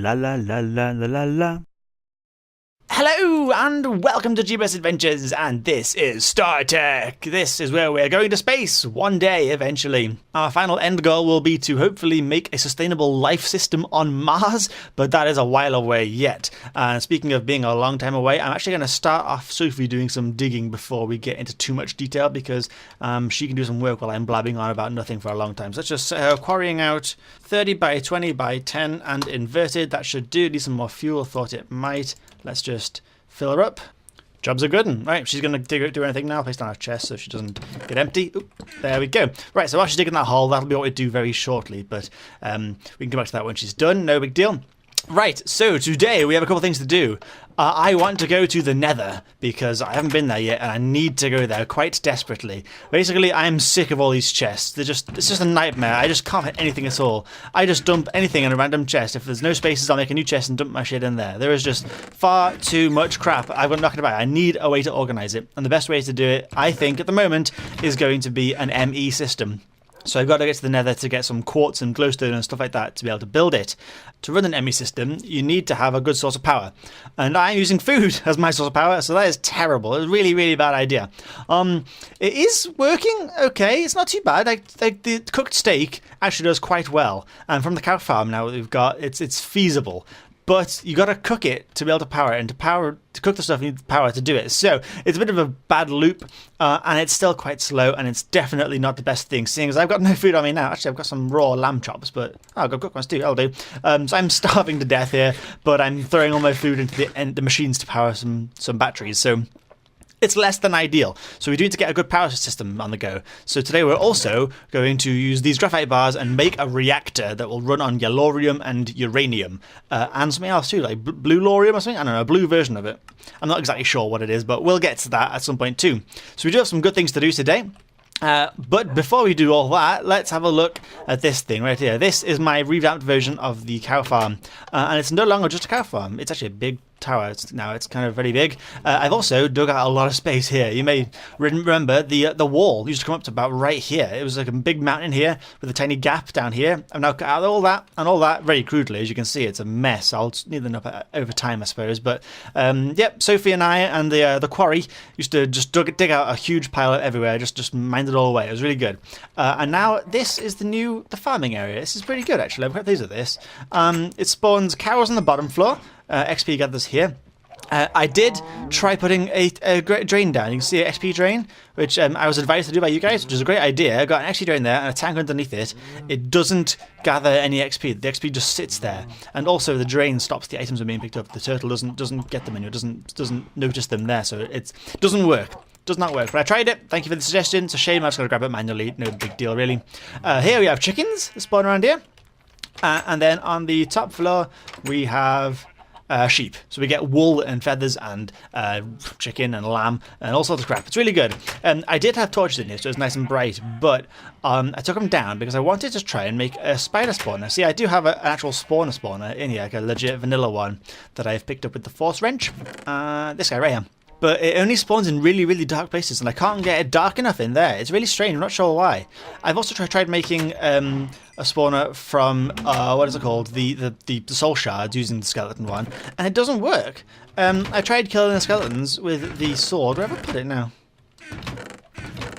la la la la la la la. Hello and welcome to Jebus Adventures, and this is Star Trek. This is where we're going to space one day eventually. Our final end goal will be to hopefully make a sustainable life system on Mars, but that is a while away yet. And speaking of being a long time away, I'm actually going to start off Sophie doing some digging before we get into too much detail, because she can do some work while I'm blabbing on about nothing for a long time. So let's just quarrying out 30 by 20 by 10 and inverted. That should do. Need some more fuel. Thought it might. Let's just fill her up. Job's a good one. Right, she's going to do anything now. Place down her chest so she doesn't get empty. Oop, there we go. Right, so while she's digging that hole, that'll be what we do very shortly. But we can come back to that when she's done. No big deal. Right, so today we have a couple of things to do. I want to go to the Nether because I haven't been there yet and I need to go there quite desperately. Basically, I'm sick of all these chests. It's just a nightmare. I just can't fit anything at all. I just dump anything in a random chest. If there's no spaces, I'll make a new chest and dump my shit in there. There is just far too much crap. I've got nothing about it. I need a way to organize it. And the best way to do it, I think, at the moment, is going to be an ME system. So I've got to get to the Nether to get some quartz and glowstone and stuff like that to be able to build it. To run an ME system, you need to have a good source of power. And I'm using food as my source of power, so that is terrible. It's a really, really bad idea. It is working okay. It's not too bad. The cooked steak actually does quite well. And from the cow farm now that we've got, it's feasible. But you got to cook it to be able to power it, and to cook the stuff, you need power to do it. So it's a bit of a bad loop, and it's still quite slow, and it's definitely not the best thing, seeing as I've got no food on me now. Actually, I've got some raw lamb chops, but I've got cooked ones too. I'll do. So I'm starving to death here, but I'm throwing all my food into the machines to power some batteries. So it's less than ideal. So we do need to get a good power system on the go. So today we're also going to use these graphite bars and make a reactor that will run on yellorium and uranium. And something else too, like blue lorium or something. I don't know, a blue version of it. I'm not exactly sure what it is, but we'll get to that at some point too. So we do have some good things to do today. But before we do all that, let's have a look at this thing right here. This is my revamped version of the cow farm. And it's no longer just a cow farm. It's actually a big tower. Now it's kind of very big. I've also dug out a lot of space here. You may remember the wall used to come up to about right here. It was like a big mountain here with a tiny gap down here. I've now cut out all that very crudely. As you can see, it's a mess. I'll need them up over time, I suppose. But yep, Sophie and I and the quarry used to just dig out a huge pile everywhere, just mined it all away. It was really good. And now this is the farming area. This is pretty good, actually. I'm quite pleased with this. It spawns cows on the bottom floor. XP gathers here. I did try putting a drain down. You can see an XP drain, which I was advised to do by you guys, which is a great idea. I got an XP drain there and a tank underneath it. It doesn't gather any XP. The XP just sits there. And also the drain stops the items from being picked up. The turtle doesn't get them and it doesn't notice them there. So it doesn't work. Does not work. But I tried it. Thank you for the suggestion. It's a shame I was going to grab it manually. No big deal, really. Here we have chickens that spawn around here. And then on the top floor, we have sheep. So we get wool and feathers and chicken and lamb and all sorts of crap. It's really good. I did have torches in here, so it's nice and bright, but I took them down because I wanted to try and make a spider spawner. See, I do have an actual spawner in here, like a legit vanilla one that I've picked up with the force wrench. This guy right here. But it only spawns in really, really dark places, and I can't get it dark enough in there. It's really strange. I'm not sure why. I've also tried making a spawner from, what is it called? The soul shards using the skeleton one, and it doesn't work. I tried killing the skeletons with the sword. Where have I put it now?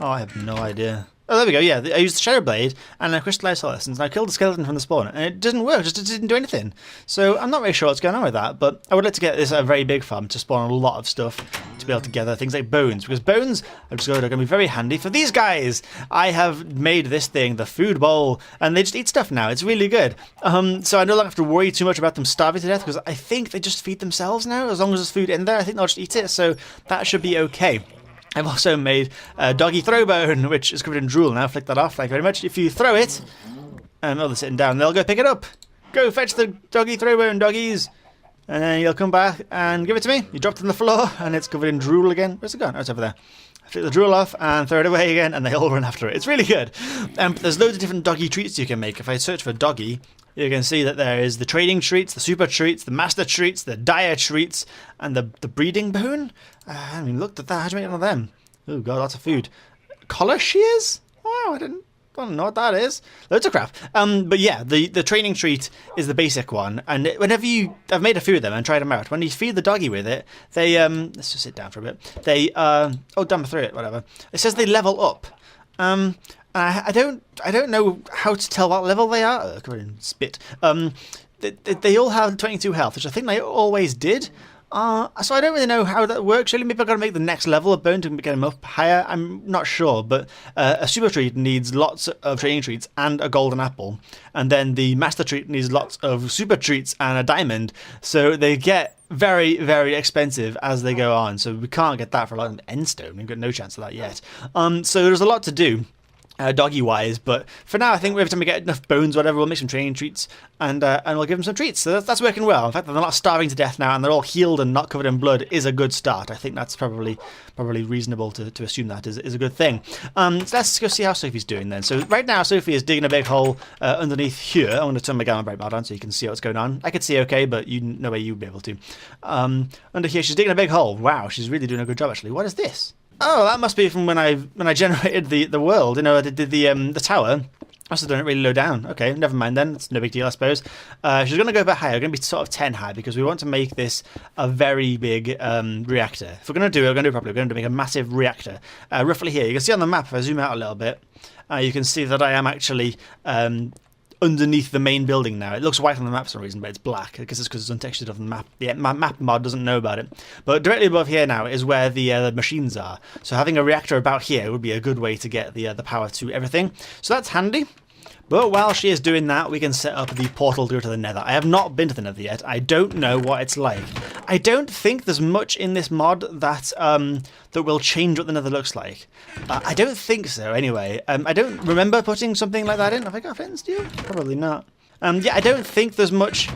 Oh, I have no idea. Oh, there we go, yeah. I used the Shadow Blade and a Crystallized Soul Essence, and I killed the skeleton from the spawner, and it didn't work, it didn't do anything. So I'm not really sure what's going on with that, but I would like to get this a very big farm to spawn a lot of stuff, to be able to gather things like bones, because bones are going to be very handy for these guys. I have made this thing the food bowl, and they just eat stuff now. It's really good. So I no longer have to worry too much about them starving to death, because I think they just feed themselves now. As long as there's food in there, I think they'll just eat it, so that should be okay. I've also made a doggy throw bone, which is covered in drool now. Flick that off, thank you very much. If you throw it, and they're sitting down, they'll go pick it up. Go fetch the doggy throw bone, doggies. And then you'll come back and give it to me. You drop it on the floor, and it's covered in drool again. Where's it gone? Oh, it's over there. I take the drool off and throw it away again, and they all run after it. It's really good. There's loads of different doggy treats you can make. If I search for doggy, you can see that there is the trading treats, the super treats, the master treats, the dire treats, and the breeding bone. I haven't even looked at that. How do you make one of them? Oh god, lots of food. Collar shears? Wow, I I don't know what that is. Loads of crap. But yeah, the training treat is the basic one, and whenever I've made a few of them and tried them out. When you feed the doggy with it, they let's just sit down for a bit. They oh, damn through it, whatever. It says they level up. I don't know how to tell what level they are. Oh, come on, spit. They all have 22 health, which I think they always did. So I don't really know how that works. Really, maybe I've got to make the next level of bone to get him up higher. I'm not sure, but a super treat needs lots of training treats and a golden apple, and then the master treat needs lots of super treats and a diamond. So they get very, very expensive as they go on. So we can't get that for a lot of end stone. We've got no chance of that yet. So there's a lot to do. Doggy wise, but for now I think every time we get enough bones, whatever, we'll make some training treats and we'll give them some treats. So that's working well. In fact, they're not starving to death now and they're all healed and not covered in blood is a good start. I think that's probably reasonable to assume that is a good thing. So let's go see how Sophie's doing then. So right now Sophie is digging a big hole underneath here. I'm going to turn my gamma bright mode on so you can see what's going on. I could see okay, but no way you'd be able to. Under here she's digging a big hole. Wow, she's really doing a good job actually. What is this? Oh, that must be from when I generated the world. You know, I did the tower. I must have done it really low down. Okay, never mind then. It's no big deal, I suppose. She's going to go a bit higher. We're going to be sort of 10 high because we want to make this a very big reactor. If we're going to do it, we're going to do it properly. We're going to make a massive reactor. Roughly here, you can see on the map, if I zoom out a little bit, you can see that I am actually underneath the main building now. It looks white on the map for some reason, but it's black. I guess it's because it's untextured on the map. The map mod doesn't know about it. But directly above here now is where the machines are. So having a reactor about here would be a good way to get the power to everything. So that's handy. But while she is doing that, we can set up the portal to go to the Nether. I have not been to the Nether yet. I don't know what it's like. I don't think there's much in this mod that that will change what the Nether looks like. I don't think so, anyway. I don't remember putting something like that in. Have I got flint and steel? Probably not. Yeah, I don't think there's much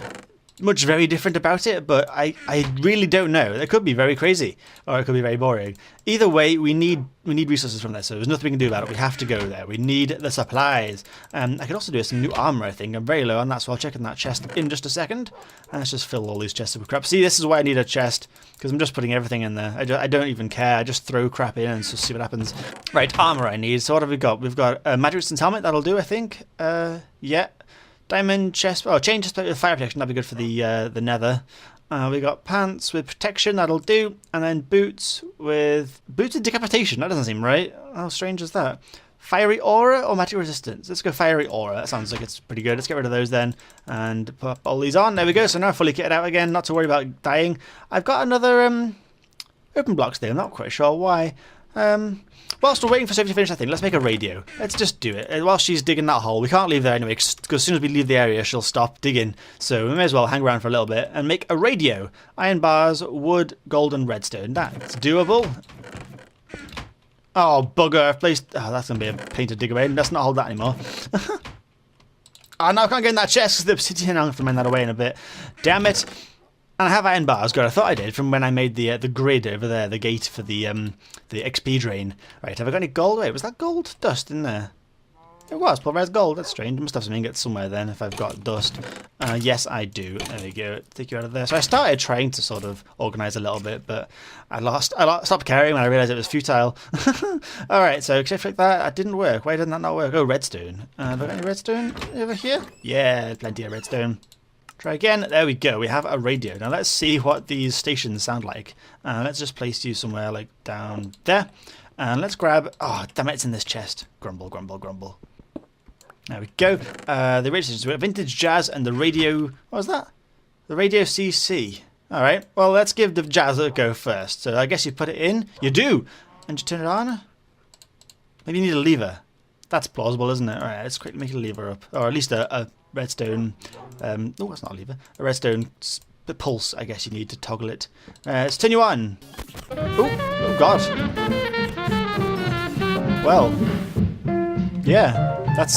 very different about it, but I really don't know. It could be very crazy, or it could be very boring. Either way, we need resources from there, so there's nothing we can do about it. We have to go there. We need the supplies. I could also do some new armor, I think. I'm very low on that, so I'll check in that chest in just a second. And let's just fill all these chests with crap. See, this is why I need a chest, because I'm just putting everything in there. I don't even care. I just throw crap in and just see what happens. Right, armor I need. So what have we got? We've got a magic resistance helmet. That'll do, I think. Yeah. Diamond chest, chain chest with fire protection, that'd be good for the Nether. We got pants with protection, that'll do, and then boots with decapitation. That doesn't seem right. How strange is that? Fiery aura or magic resistance? Let's go fiery aura. That sounds like it's pretty good. Let's get rid of those then and put all these on. There we go. So now fully kitted out again. Not to worry about dying. I've got another open blocks there. I'm not quite sure why. Whilst we're waiting for Sophie to finish that thing, let's make a radio. Let's just do it. While she's digging that hole, we can't leave there anyway, because as soon as we leave the area, she'll stop digging. So we may as well hang around for a little bit and make a radio. Iron bars, wood, gold, and redstone. That's doable. Oh, bugger. I've placed... Oh, that's going to be a pain to dig away. Let's not hold that anymore. Oh, no, I can't get in that chest because the obsidian. I'm going to mend that away in a bit. Damn it. And I have iron bars. Good, I thought I did from when I made the grid over there, the gate for the XP drain. Right, have I got any gold? Wait, was that gold dust in there? It was pulverized gold. That's strange. I must have something somewhere then if I've got dust. Yes, I do. There we go. Take you out of there. So I started trying to sort of organise a little bit, but I stopped caring when I realised it was futile. All right, so except like that didn't work. Why didn't that not work? Oh, redstone. Have I got any redstone over here? Yeah, plenty of redstone. Try again. There we go. We have a radio. Now let's see what these stations sound like. Let's just place you somewhere like down there. And let's grab... Oh, damn it, it's in this chest. Grumble, grumble, grumble. There we go. The radio stations. We got vintage jazz and the radio... What was that? The radio CC. All right. Well, let's give the jazz a go first. So I guess you put it in. You do. And you turn it on. Maybe you need a lever. That's plausible, isn't it? All right, let's quickly make a lever up. Or at least a redstone... oh, that's not a lever. A redstone pulse, I guess you need to toggle it. Let's turn you on. Oh God. Well, yeah, that's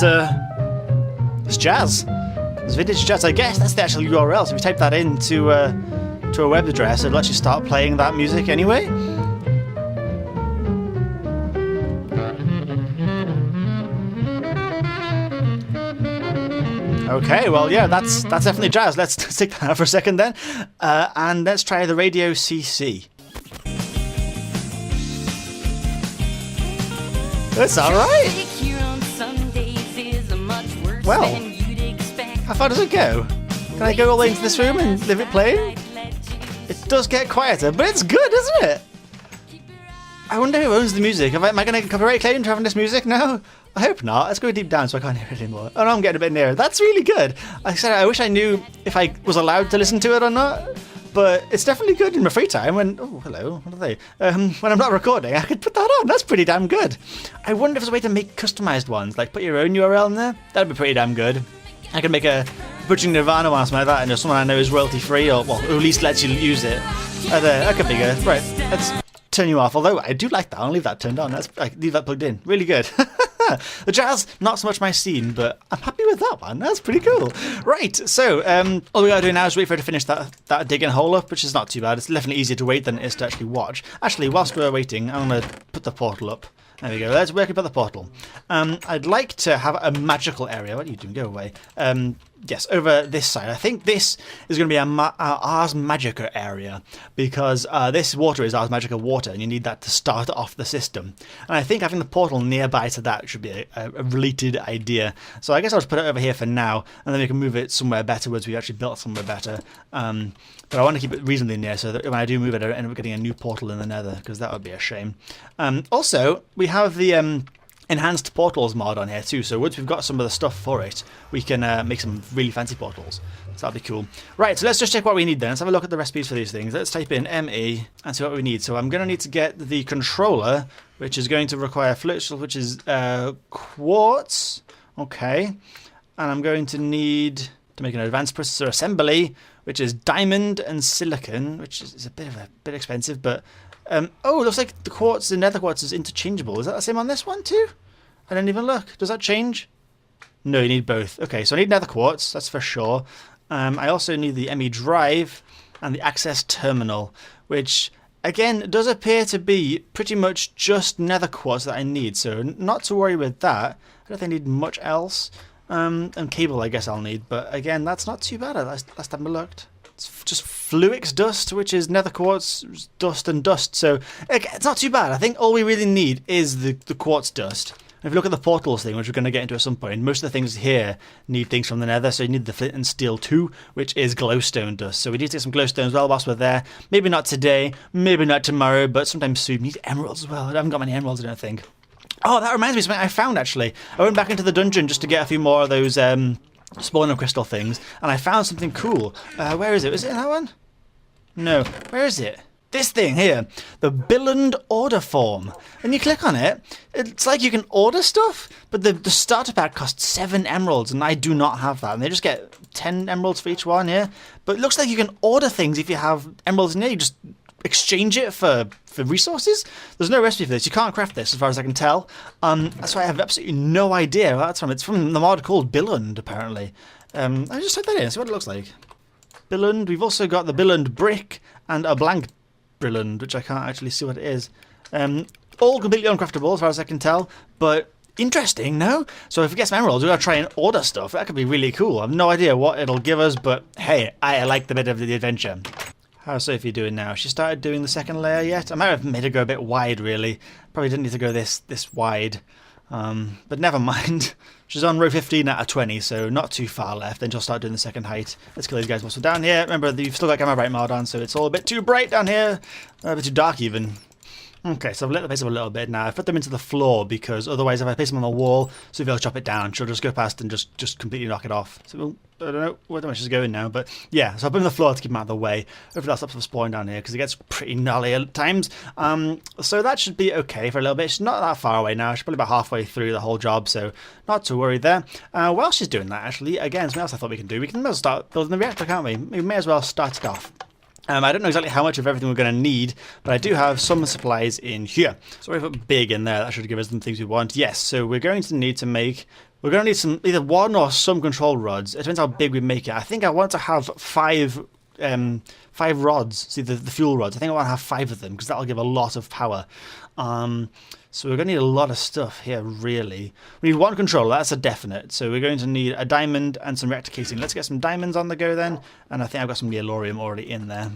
jazz. It's vintage jazz. I guess that's the actual URL. So if you type that into to a web address, it'll actually start playing that music anyway. Okay, well, yeah, that's definitely jazz. Let's stick that out for a second then. And let's try the radio CC. That's alright. Well, how far does it go? Can I go all the way into this room and leave it playing? It does get quieter, but it's good, isn't it? I wonder who owns the music. Am I going to get copyright claimed for having this music now? I hope not. Let's go deep down so I can't hear it anymore. Oh no, I'm getting a bit nearer. That's really good. Like I said, I wish I knew if I was allowed to listen to it or not. But it's definitely good in my free time when... Oh, hello. What are they? When I'm not recording, I could put that on. That's pretty damn good. I wonder if there's a way to make customized ones. Like put your own URL in there. That'd be pretty damn good. I could make a Butchering Nirvana one or something like that, and just someone I know is royalty free, or well, at least lets you use it. That could be good. Right, let's turn you off. Although I do like that, I'll leave that turned on. Leave that plugged in. Really good. The jazz, not so much my scene, but I'm happy with that one. That's pretty cool. Right, so all we gotta do now is wait for her to finish that digging hole up, which is not too bad. It's definitely easier to wait than it is to actually watch. Actually, whilst we're waiting, I'm gonna put the portal up. There we go. Let's work about the portal. I'd like to have a magical area. What are you doing? Go away. Yes, over this side. I think this is going to be our Ars Magica area because this water is Ars Magica water, and you need that to start off the system. And I think having the portal nearby to that should be a related idea. So I guess I'll just put it over here for now, and then we can move it somewhere better once we actually built somewhere better. But I want to keep it reasonably near so that when I do move it, I end up getting a new portal in the nether, because that would be a shame. Also, we have the enhanced portals mod on here too, so once we've got some of the stuff for it, we can make some really fancy portals. So that'll be cool. Right, so let's just check what we need then. Let's have a look at the recipes for these things. Let's type in ME and see what we need. So I'm going to need to get the controller, which is going to require flux, which is quartz. Okay. And I'm going to need to make an advanced processor assembly, which is diamond and silicon, which is a bit expensive, but oh, it looks like the quartz, the nether quartz is interchangeable. Is that the same on this one too? I didn't even look. Does that change? No, you need both. Okay, so I need nether quartz, that's for sure. I also need the ME drive and the access terminal, which again does appear to be pretty much just nether quartz that I need, so not to worry with that. I don't think I need much else. And cable I guess I'll need, but again, that's not too bad. Last time I looked. It's just Fluix dust, which is nether quartz dust and dust, so it's not too bad. I think all we really need is the quartz dust. And if you look at the portals thing, which we're going to get into at some point, most of the things here need things from the nether, so you need the flint and steel too, which is glowstone dust. So we need to get some glowstone as well whilst we're there. Maybe not today, maybe not tomorrow, but sometime soon. We need emeralds as well. I haven't got many emeralds, I don't think. Oh, that reminds me of something I found, actually. I went back into the dungeon just to get a few more of those spawner crystal things, and I found something cool. Where is it? Is it in that one? No. Where is it? This thing here. The Billund order form. And you click on it, it's like you can order stuff, but the starter pack costs 7 emeralds, and I do not have that. And they just get 10 emeralds for each one here. But it looks like you can order things if you have emeralds in here. You just exchange it for resources. There's no recipe for this. You can't craft this as far as I can tell. That's why I have absolutely no idea where that's from. It's from the mod called Billund, apparently. I just type that in and see what it looks like. Billund. We've also got the Billund brick and a blank Billund, which I can't actually see what it is. All completely uncraftable as far as I can tell, but interesting, no? So if we get some emeralds, we're going to try and order stuff. That could be really cool. I have no idea what it'll give us, but hey, I like the bit of the adventure. How's Sophie doing now? She started doing the second layer yet? I might have made her go a bit wide, really. Probably didn't need to go this wide. But never mind. She's on row 15 out of 20, so not too far left. Then she'll start doing the second height. Let's kill these guys. So down here, remember, you've still got camera bright mod on, so it's all a bit too bright down here. A bit too dark, even. Okay, so I've lit the place up a little bit now. I've put them into the floor because otherwise if I place them on the wall, Sophie will chop it down. She'll just go past and just completely knock it off. So I don't know where she's going now, but yeah, so I'll put them on the floor to keep them out of the way. Hopefully that'll stop them spawning down here because it gets pretty gnarly at times. So that should be okay for a little bit. She's not that far away now. She's probably about halfway through the whole job, so not to worry there. While she's doing that, actually, again, something else I thought we can do. We can start building the reactor, can't we? We may as well start it off. I don't know exactly how much of everything we're going to need, but I do have some supplies in here. So if we put big in there, that should give us the things we want. Yes, so we're going to need to make... We're going to need some either one or some control rods. It depends how big we make it. I think I want to have 5 rods. See the fuel rods. I think I want to have 5 of them because that'll give a lot of power. So we're going to need a lot of stuff here, really. We need 1 controller, that's a definite. So we're going to need a diamond and some reactor casing. Let's get some diamonds on the go then. And I think I've got some yellorium already in there.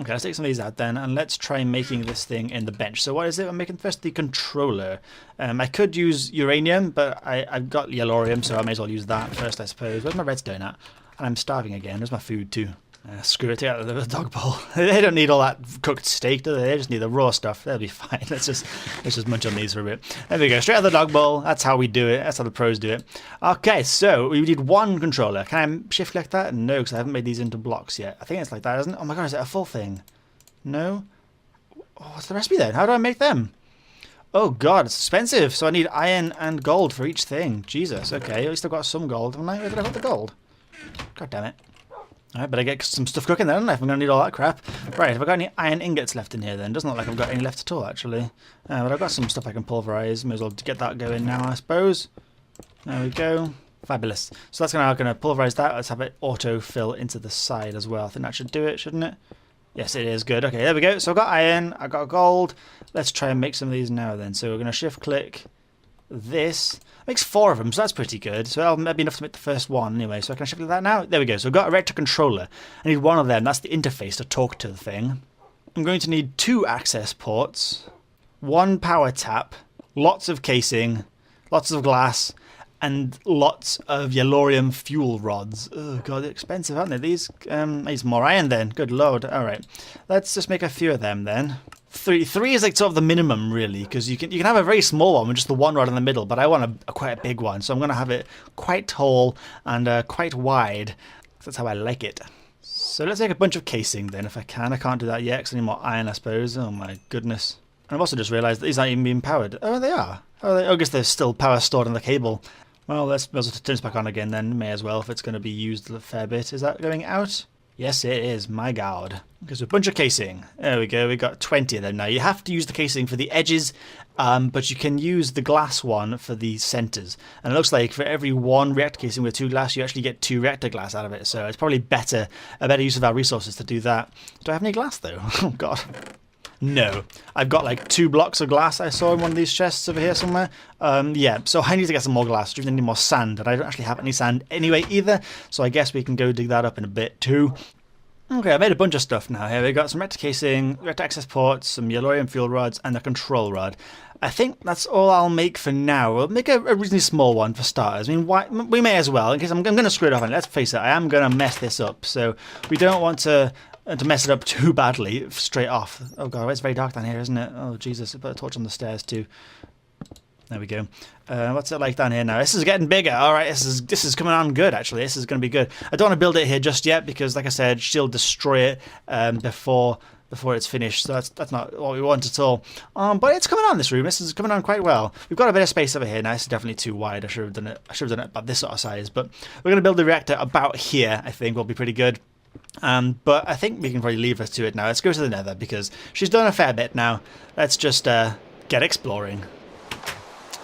Okay, let's take some of these out then. And let's try making this thing in the bench. So what is it? I'm making first the controller. I could use uranium, but I've got yellorium, so I may as well use that first, I suppose. Where's my redstone at? And I'm starving again. There's my food too. Screw it, take out the dog bowl. They don't need all that cooked steak, do they? They just need the raw stuff. They'll be fine. Let's just munch on these for a bit. There we go, straight out of the dog bowl. That's how we do it. That's how the pros do it. Okay, so we need 1 controller. Can I shift like that? No, because I haven't made these into blocks yet. I think it's like that, isn't it? Oh my god, is it a full thing? No? Oh, what's the recipe then? How do I make them? Oh god, it's expensive. So I need iron and gold for each thing. Jesus, okay. At least I've got some gold, haven't I? Where did I put the gold? God damn it. Alright, but I get some stuff cooking then, don't I? If I'm going to need all that crap. Right, have I got any iron ingots left in here then? Doesn't look like I've got any left at all, actually. But I've got some stuff I can pulverise. May as well get that going now, I suppose. There we go. Fabulous. So that's going to pulverise that. Let's have it auto-fill into the side as well. I think that should do it, shouldn't it? Yes, it is. Good. Okay, there we go. So I've got iron. I've got gold. Let's try and make some of these now then. So we're going to shift-click this. Makes 4 of them, so that's pretty good. So that'll be enough to make the first one anyway. So I can shift that now. There we go. So I've got a reactor controller. I need 1 of them. That's the interface to talk to the thing. I'm going to need 2 access ports, 1 power tap, lots of casing, lots of glass, and lots of yellorium fuel rods. Oh god, they're expensive, aren't they? These need more iron then. Good lord. All right, let's just make a few of them then. 3 is like sort of the minimum really, because you can have a very small one with just the 1 rod in the middle, but I want quite a big one, so I'm going to have it quite tall and quite wide. That's how I like it. So let's make a bunch of casing then if I can. I can't do that yet because I need more iron, I suppose. Oh my goodness. And I've also just realised that these aren't even being powered. Oh, they are. Oh, I guess there's still power stored in the cable. Well, let's turn this back on again then. May as well if it's going to be used a fair bit. Is that going out? Yes, it is. My god. Okay, so a bunch of casing. There we go. We got 20 of them now. You have to use the casing for the edges, but you can use the glass one for the centers. And it looks like for every 1 reactor casing with 2 glass, you actually get 2 reactor glass out of it. So it's probably a better use of our resources to do that. Do I have any glass though? Oh god. No. I've got like 2 blocks of glass I saw in one of these chests over here somewhere. Yeah, so I need to get some more glass. I need more sand, and I don't actually have any sand anyway either, so I guess we can go dig that up in a bit too. Okay, I made a bunch of stuff now here. We've got some reactor casing, reactor access ports, some yellorium fuel rods, and a control rod. I think that's all I'll make for now. We'll make a reasonably small one for starters. I mean, we may as well, in case I'm going to screw it up. And let's face it, I am going to mess this up, so we don't want to mess it up too badly straight off. Oh god, it's very dark down here, isn't it? Oh Jesus, I put a torch on the stairs too. There we go. What's it like down here now? This is getting bigger. All right, this is coming on good actually. This is going to be good. I don't want to build it here just yet because, like I said, she'll destroy it before it's finished. So that's not what we want at all. But it's coming on, this room. This is coming on quite well. We've got a bit of space over here now. This is definitely too wide. I should have done it about this sort of size. But we're going to build the reactor about here. I think will be pretty good. But I think we can probably leave her to it now. Let's go to the nether because she's done a fair bit now. Let's just get exploring.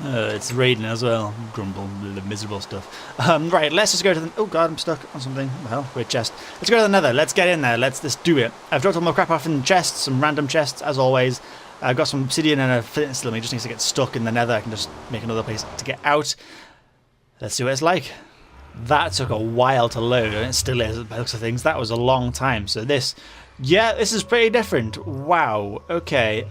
It's raining as well. Grumble, miserable stuff. Right, let's just go to the... Oh god, I'm stuck on something. Well, weird chest. Let's go to the nether. Let's get in there. Let's do it. I've dropped all my crap off in chests, some random chests, as always. I've got some obsidian and a flint and steel. It just needs to get stuck in the nether. I can just make another place to get out. Let's see what it's like. That took a while to load, and it still is by the looks of things. That was a long time. So this is pretty different. Wow. Okay.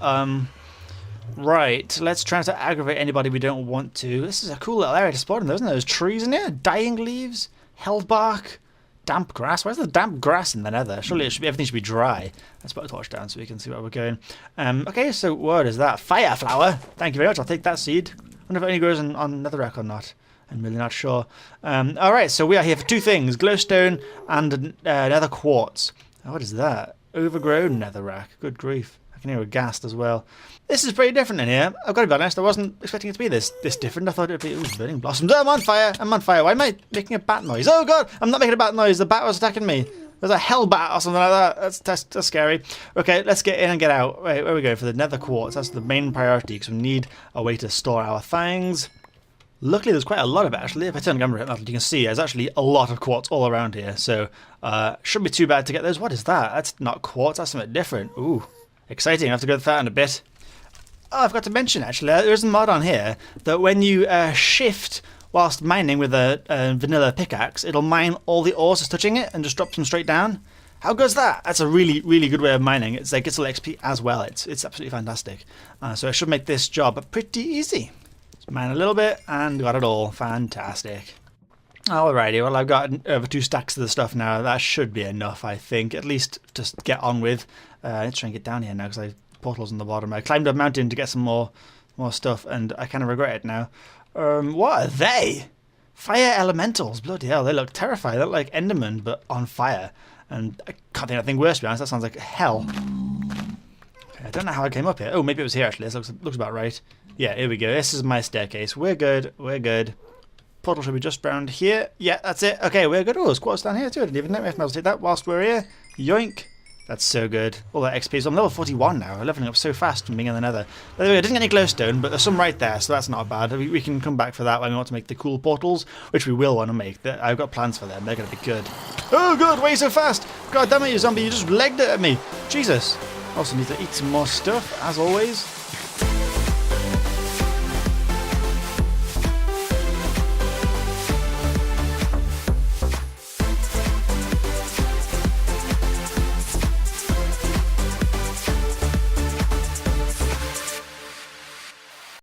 Right. Let's try to aggravate anybody we don't want to. This is a cool little area to spawn in, though, isn't there? There's trees in here, dying leaves, held bark, damp grass. Where's the damp grass in the nether? Surely everything should be dry. Let's put a torch down so we can see where we're going. Okay. So what is that? Fire flower. Thank you very much. I'll take that seed. I wonder if it only grows on netherrack or not. I'm really not sure. Alright, so we are here for 2 things. Glowstone and nether quartz. Oh, what is that? Overgrown netherrack. Good grief. I can hear a ghast as well. This is pretty different in here. I've got to be honest, I wasn't expecting it to be this different. I thought it would be... Ooh, burning blossoms. Oh, I'm on fire. I'm on fire. Why am I making a bat noise? Oh, God. I'm not making a bat noise. The bat was attacking me. There's a hell bat or something like that. That's scary. Okay, let's get in and get out. Wait, where we go? For the nether quartz. That's the main priority because we need a way to store our things. Luckily, there's quite a lot of it, actually. If I turn the camera around, you can see there's actually a lot of quartz all around here. So, shouldn't be too bad to get those. What is that? That's not quartz. That's something different. Ooh, exciting. I have to go to that in a bit. Oh, I forgot to mention, actually, there's a mod on here that when you shift whilst mining with a vanilla pickaxe, it'll mine all the ores that's touching it and just drops them straight down. How good's that? That's a really, really good way of mining. It's like, it's all XP as well. It's absolutely fantastic. So it should make this job pretty easy. Mine a little bit and got it all. Fantastic. Alrighty, well I've got over 2 stacks of the stuff now. That should be enough, I think. At least just get on with. Let's try and get down here now because portals on the bottom. I climbed up a mountain to get some more stuff and I kind of regret it now. What are they? Fire elementals. Bloody hell, they look terrifying. They look like Enderman but on fire. And I can't think of anything worse, to be honest. That sounds like hell. Okay, I don't know how I came up here. Oh, maybe it was here actually. This looks about right. Yeah, here we go. This is my staircase. We're good. We're good. Portal should be just around here. Yeah, that's it. Okay, we're good. Oh, there's quartz down here too. I didn't even know if I was to take that whilst we're here. Yoink. That's so good. All that XP. So I'm level 41 now. I'm leveling up so fast from being in the nether. By the way, I didn't get any glowstone, but there's some right there, so that's not bad. We can come back for that when we want to make the cool portals, which we will want to make. I've got plans for them. They're going to be good. Oh, good. Why are you so fast? God damn it, you zombie. You just legged it at me. Jesus. Also need to eat some more stuff, as always.